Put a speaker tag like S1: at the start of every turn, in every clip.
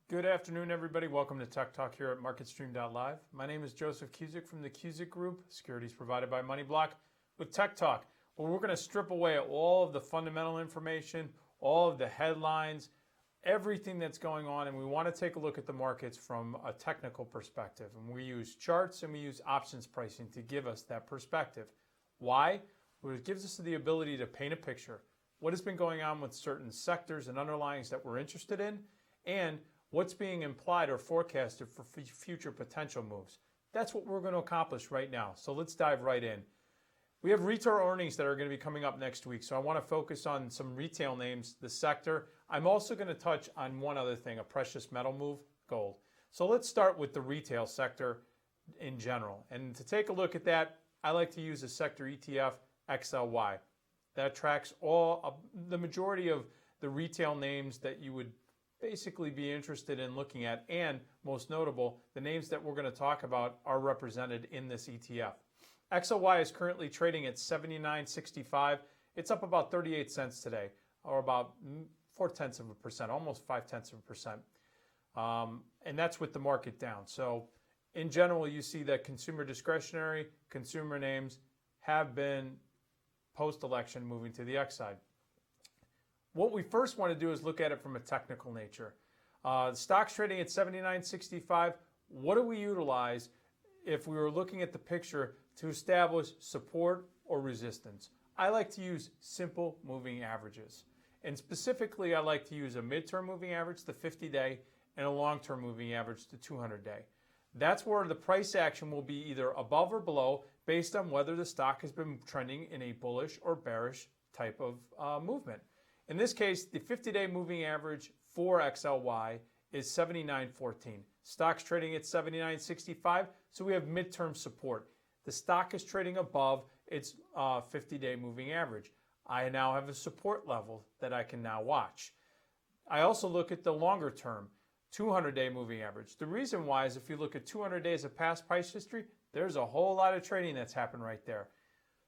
S1: Good afternoon, everybody. Welcome to Tech Talk here at MarketStream.live. My name is Joseph Cusick from the Cusick Group, securities provided by MoneyBlock, with Tech Talk, where we're going to strip away all of the fundamental information, all of the headlines, everything that's going on, and we want to take a look at the markets from a technical perspective. And we use charts and we use options pricing to give us that perspective. Why? Well, it gives us the ability to paint a picture. What has been going on with certain sectors and underlyings that we're interested in, and what's being implied or forecasted for future potential moves. That's what we're going to accomplish right now. So let's dive right in. We have retail earnings that are going to be coming up next week. So I want to focus on some retail names, the sector. I'm also going to touch on one other thing, a precious metal move, gold. So let's start with the retail sector in general. And to take a look at that, I like to use a sector ETF, XLY. That tracks the majority of the retail names that you would basically be interested in looking at, and most notable, the names that we're going to talk about are represented in this ETF. XLY is currently trading at $79.65. It's up about 38 cents today, or about 0.4%, almost 0.5%. And that's with the market down. So in general, you see that consumer discretionary, consumer names have been post-election moving to the X side. What we first want to do is look at it from a technical nature. The stock's trading at $79.65. What do we utilize if we were looking at the picture to establish support or resistance? I like to use simple moving averages. And specifically, I like to use a midterm moving average, the 50-day, and a long-term moving average, the 200-day. That's where the price action will be either above or below based on whether the stock has been trending in a bullish or bearish type of movement. In this case, the 50-day moving average for XLY is 79.14. Stock's trading at 79.65, so we have midterm support. The stock is trading above its 50-day moving average. I now have a support level that I can now watch. I also look at the longer term, 200-day moving average. The reason why is if you look at 200 days of past price history, there's a whole lot of trading that's happened right there.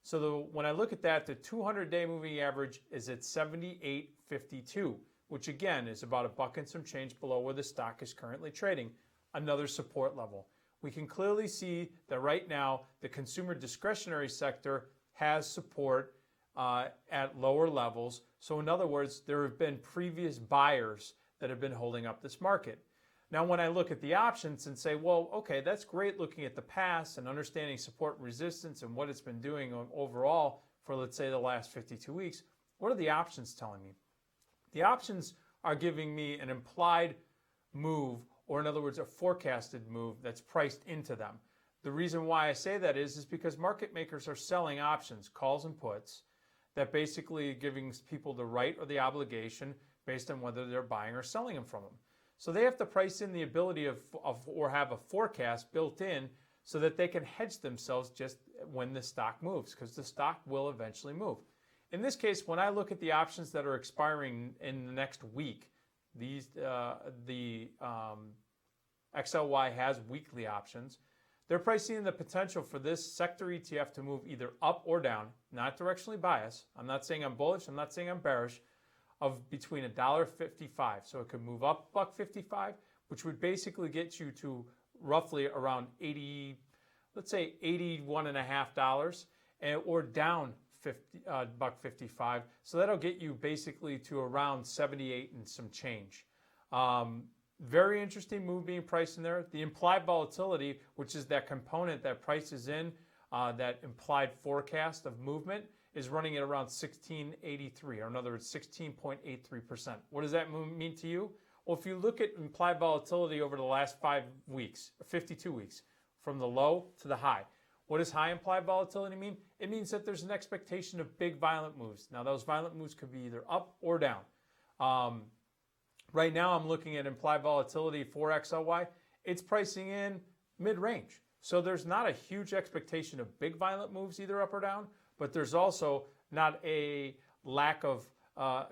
S1: So when I look at that, the 200-day moving average is at 78.52, which again is about $1 and some change below where the stock is currently trading, another support level. We can clearly see that right now the consumer discretionary sector has support at lower levels. So in other words, there have been previous buyers that have been holding up this market. Now, when I look at the options and say, well, okay, that's great looking at the past and understanding support and resistance and what it's been doing overall for, let's say, the last 52 weeks, what are the options telling me? The options are giving me an implied move, or in other words, a forecasted move that's priced into them. The reason why I say that is because market makers are selling options, calls and puts, that basically giving people the right or the obligation based on whether they're buying or selling them from them. So they have to price in the ability or have a forecast built in so that they can hedge themselves just when the stock moves, because the stock will eventually move. In this case, when I look at the options that are expiring in the next week, the XLY has weekly options. They're pricing in the potential for this sector ETF to move either up or down, not directionally biased. I'm not saying I'm bullish, I'm not saying I'm bearish, of between $1.55. So it could move up $1.55, which would basically get you to roughly around 80, let's say $81.50, or down $1.55. So that'll get you basically to around 78 and some change. Very interesting move being priced in there. The implied volatility, which is that component that prices in that implied forecast of movement, is running at around 1683, or in other words, 16.83%. What does that mean to you? Well, if you look at implied volatility over the last 5 weeks, 52 weeks, from the low to the high, what does high implied volatility mean? It means that there's an expectation of big violent moves. Now, those violent moves could be either up or down. Right now, I'm looking at implied volatility for XLY. It's pricing in mid-range. So there's not a huge expectation of big violent moves either up or down, but there's also not a lack of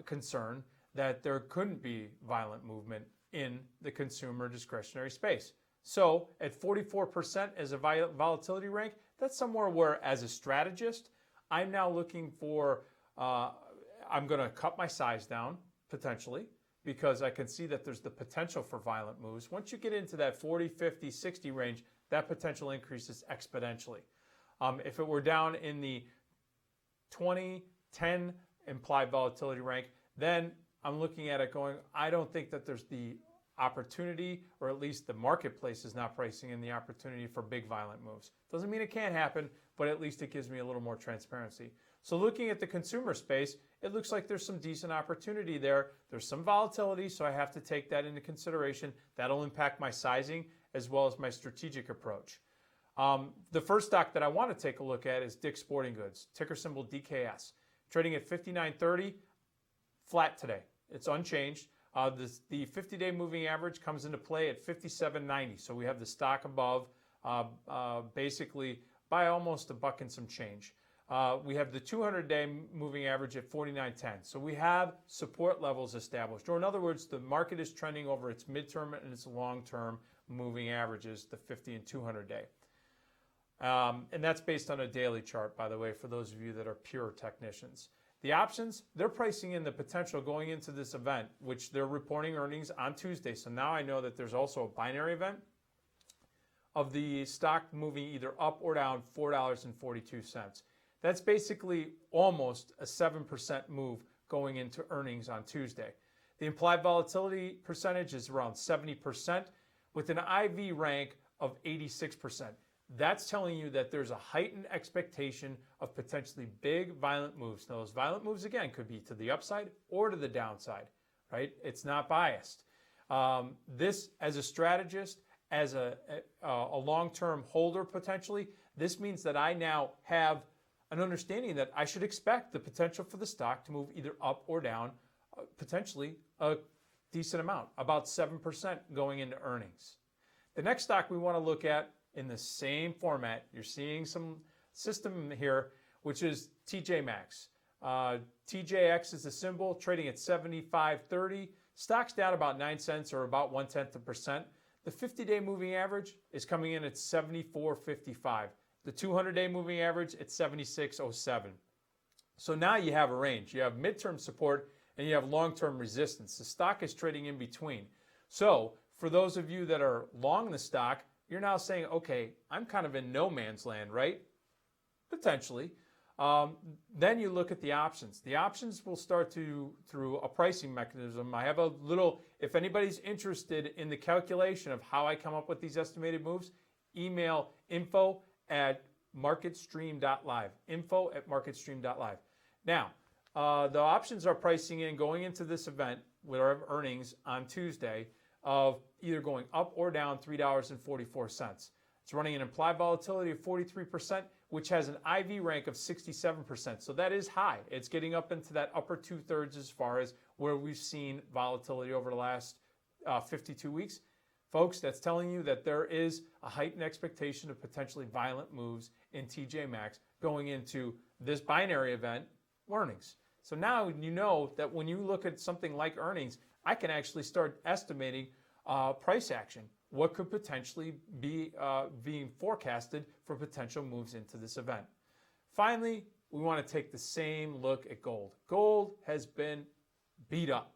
S1: concern that there couldn't be violent movement in the consumer discretionary space. So at 44% as a volatility rank, that's somewhere where, as a strategist, I'm now looking for, I'm going to cut my size down, potentially, because I can see that there's the potential for violent moves. Once you get into that 40, 50, 60 range, that potential increases exponentially. If it were down in the 20, 10 implied volatility rank, then I'm looking at it going, I don't think that there's the opportunity, or at least the marketplace is not pricing in the opportunity for big violent moves. Doesn't mean it can't happen, but at least it gives me a little more transparency. So looking at the consumer space, it looks like there's some decent opportunity there. There's some volatility, so I have to take that into consideration. That'll impact my sizing as well as my strategic approach. The first stock that I want to take a look at is Dick's Sporting Goods, ticker symbol DKS. Trading at 59.30, flat today. It's unchanged. The 50-day moving average comes into play at 57.90. So we have the stock above basically by almost $1 and some change. We have the 200-day moving average at 49.10. So we have support levels established. Or in other words, the market is trending over its midterm and its long-term moving averages, the 50 and 200-day. And that's based on a daily chart, by the way, for those of you that are pure technicians. The options, they're pricing in the potential going into this event, which they're reporting earnings on Tuesday. So now I know that there's also a binary event of the stock moving either up or down $4.42. That's basically almost a 7% move going into earnings on Tuesday. The implied volatility percentage is around 70% with an IV rank of 86%. That's telling you that there's a heightened expectation of potentially big violent moves. Now, those violent moves, again, could be to the upside or to the downside, right? It's not biased. This, as a strategist, as a long-term holder potentially, this means that I now have an understanding that I should expect the potential for the stock to move either up or down, potentially a decent amount, about 7% going into earnings. The next stock we want to look at in the same format, you're seeing some system here, which is TJ Maxx. TJX is the symbol, trading at 75.30. Stock's down about 9 cents or about 0.1%. The 50-day moving average is coming in at 74.55. The 200-day moving average at 76.07. So now you have a range. You have midterm support and you have long-term resistance. The stock is trading in between. So for those of you that are long the stock, you're now saying, okay, I'm kind of in no man's land, right? Potentially. Then you look at the options. The options will start through a pricing mechanism. I have a little, if anybody's interested in the calculation of how I come up with these estimated moves, email info@MarketStream.live. Info@MarketStream.live. Now, the options are pricing in going into this event with our earnings on Tuesday of either going up or down $3.44. It's running an implied volatility of 43%, which has an IV rank of 67%. So that is high. It's getting up into that upper 2/3 as far as where we've seen volatility over the last 52 weeks. Folks, that's telling you that there is a heightened expectation of potentially violent moves in TJ Maxx going into this binary event, earnings. So now you know that when you look at something like earnings, I can actually start estimating price action. What could potentially be being forecasted for potential moves into this event. Finally, we want to take the same look at gold. Gold has been beat up.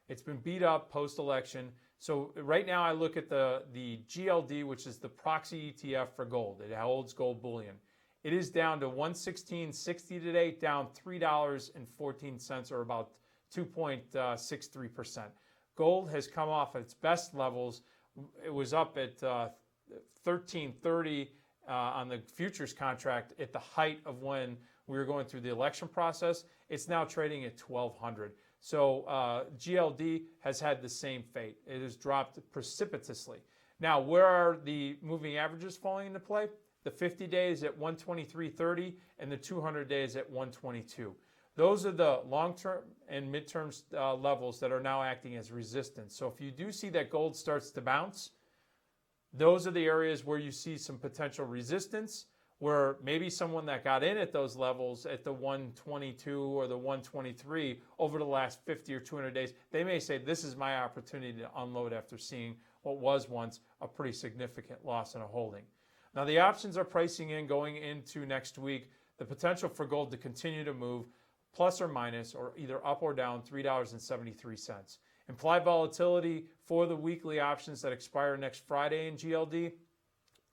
S1: It's been beat up post-election. So right now I look at the GLD, which is the proxy ETF for gold. It holds gold bullion. It is down to 116.60 today, down $3.14 or about 2.63%. Gold has come off its best levels. It was up at 1330 on the futures contract at the height of when we were going through the election process. It's now trading at 1200. So GLD has had the same fate. It has dropped precipitously. Now, where are the moving averages falling into play? The 50 days at 123.30 and the 200 days at 122. Those are the long-term and mid-term levels that are now acting as resistance. So if you do see that gold starts to bounce, those are the areas where you see some potential resistance, where maybe someone that got in at those levels at the 122 or the 123 over the last 50 or 200 days, they may say, this is my opportunity to unload after seeing what was once a pretty significant loss in a holding. Now, the options are pricing in going into next week the potential for gold to continue to move plus or minus or either up or down $3.73. Implied volatility for the weekly options that expire next Friday in GLD,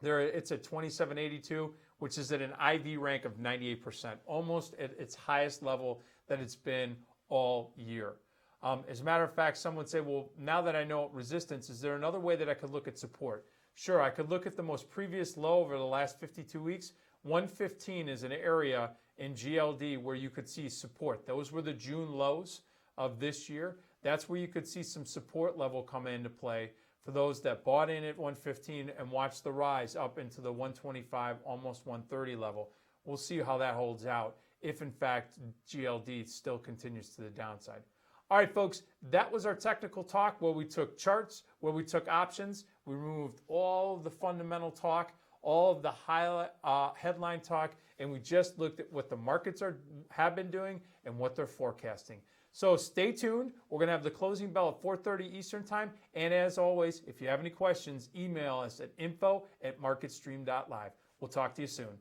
S1: it's at 2782, which is at an IV rank of 98%, almost at its highest level that it's been all year. As a matter of fact, some would say, well, now that I know resistance, is there another way that I could look at support? Sure, I could look at the most previous low over the last 52 weeks. 115 is an area in GLD where you could see support. Those were the June lows of this year. That's where you could see some support level come into play for those that bought in at 115 and watched the rise up into the 125, almost 130 level. We'll see how that holds out if, in fact, GLD still continues to the downside. All right, folks, that was our technical talk where we took charts, where we took options. We removed all of the fundamental talk, all of the headline talk, and we just looked at what the markets have been doing and what they're forecasting. So stay tuned. We're going to have the closing bell at 4:30 Eastern Time. And as always, if you have any questions, email us at info@MarketStream.live. We'll talk to you soon.